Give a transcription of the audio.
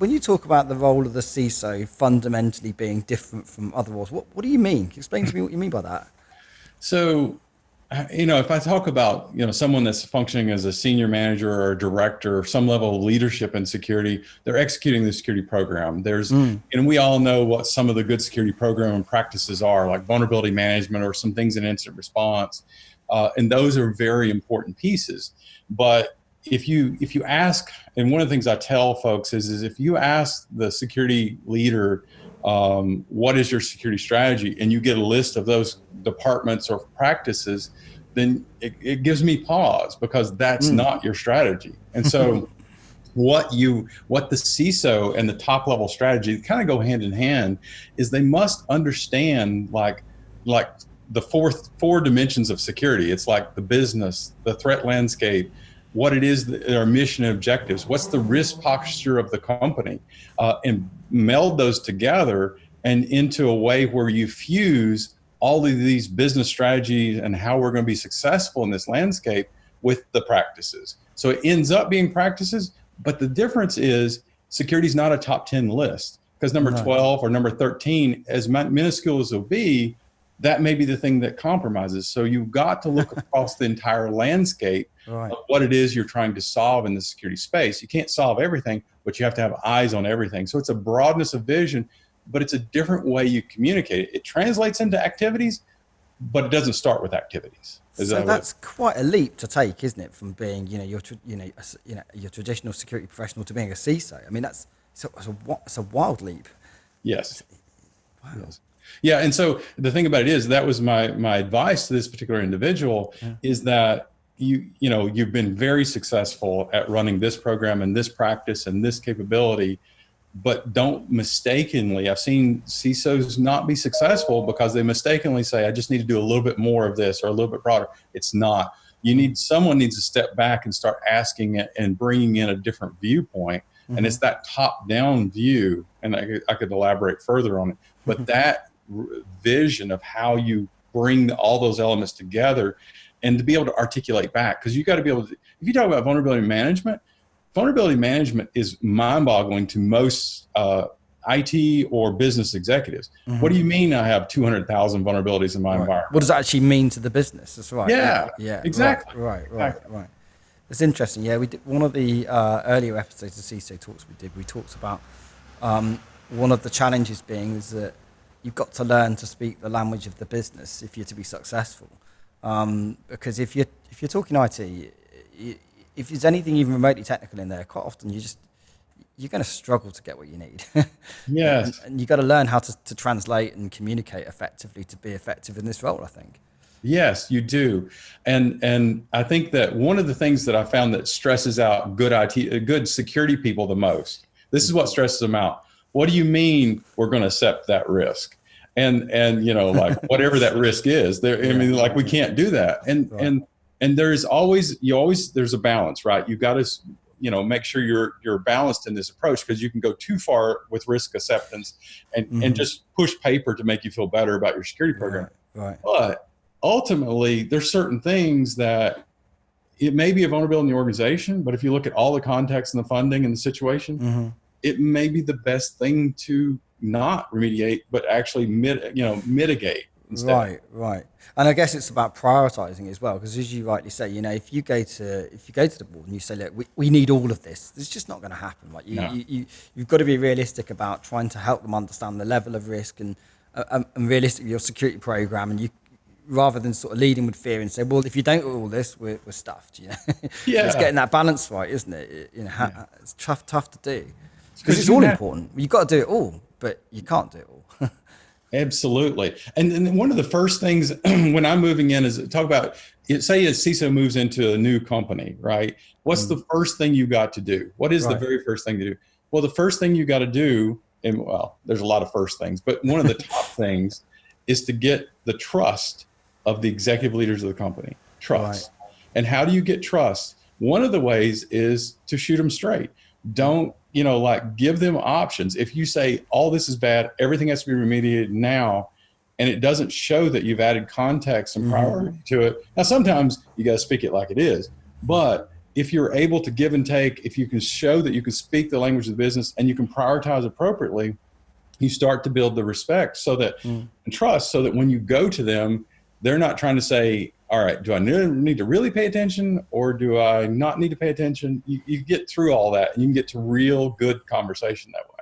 when you talk about the role of the CISO fundamentally being different from other roles, what do you mean? Explain to me what you mean by that. So, if I talk about, someone that's functioning as a senior manager or a director or some level of leadership in security, they're executing the security program. And we all know what some of the good security program and practices are, like vulnerability management or some things in incident response. And those are very important pieces. But if you ask, and one of the things I tell folks is if you ask the security leader, what is your security strategy, and you get a list of those departments or practices, then it gives me pause, because that's not your strategy. And so what the CISO and the top level strategy kind of go hand in hand is they must understand like the four dimensions of security. It's like the business, the threat landscape, what it is, our mission and objectives, what's the risk posture of the company, and meld those together and into a way where you fuse all of these business strategies and how we're going to be successful in this landscape with the practices. So it ends up being practices, but the difference is security is not a top 10 list, because number 12 or number 13, as minuscule as it'll be, that may be the thing that compromises. So you've got to look across the entire landscape of what it is you're trying to solve in the security space. You can't solve everything, but you have to have eyes on everything. So it's a broadness of vision, but it's a different way you communicate it. It translates into activities, but it doesn't start with activities. So that's quite a leap to take, isn't it? From being, your traditional security professional to being a CISO. I mean, it's a wild leap. Yes. Wow. Yes. Yeah. And so the thing about it is, that was my advice to this particular individual, is that you've been very successful at running this program and this practice and this capability, but don't mistakenly, I've seen CISOs not be successful because they mistakenly say, I just need to do a little bit more of this or a little bit broader. It's not. Someone needs to step back and start asking it and bringing in a different viewpoint. And it's that top-down view, and I could elaborate further on it, but that vision of how you bring all those elements together and to be able to articulate back, because you got to be able to, if you talk about vulnerability management is mind-boggling to most IT or business executives. What do you mean I have 200,000 vulnerabilities in my environment? What does that actually mean to the business? That's right. Yeah, exactly. Right. It's interesting. Yeah, we did one of the earlier episodes of CISO Talks we talked about one of the challenges being is that you've got to learn to speak the language of the business if you're to be successful. Because if you're talking IT, if there's anything even remotely technical in there, quite often you're going to struggle to get what you need. Yes. and you've got to learn how to translate and communicate effectively to be effective in this role, I think. Yes, you do. And I think that one of the things that I found that stresses out good security people the most, this is what stresses them out. What do you mean we're going to accept that risk? And like whatever that risk is, we can't do that. And there's always there's a balance, right? You've got to make sure you're balanced in this approach, because you can go too far with risk acceptance and just push paper to make you feel better about your security program. Right. But ultimately, there's certain things that it may be a vulnerability in the organization, but if you look at all the context and the funding and the situation, it may be the best thing to not remediate, but actually mitigate instead. Right. And I guess it's about prioritizing as well, because as you rightly say, if you go to the board and you say, look, we need all of this, it's just not going to happen. Like you've got to be realistic about trying to help them understand the level of risk and realistic your security program, and you, rather than sort of leading with fear and say, well, if you don't do all this, we're stuffed. Yeah. It's getting that balance right, isn't it? It's tough to do, because it's all important. You've got to do it all, but you can't do it all. Absolutely. And one of the first things when I'm moving in is talk about, say a CISO moves into a new company, right? What's the first thing you got to do? What is the very first thing to do? Well, the first thing you got to do, and there's a lot of first things, but one of the top things is to get the trust of the executive leaders of the company. Trust. Right. And how do you get trust? One of the ways is to shoot them straight. Don't, give them options. If you say, all this is bad, everything has to be remediated now, and it doesn't show that you've added context and priority to it. Now, sometimes you got to speak it like it is, but if you're able to give and take, if you can show that you can speak the language of the business and you can prioritize appropriately, you start to build the respect and trust, so that when you go to them, they're not trying to say, all right, do I need to really pay attention, or do I not need to pay attention? You get through all that and you can get to real good conversation that way.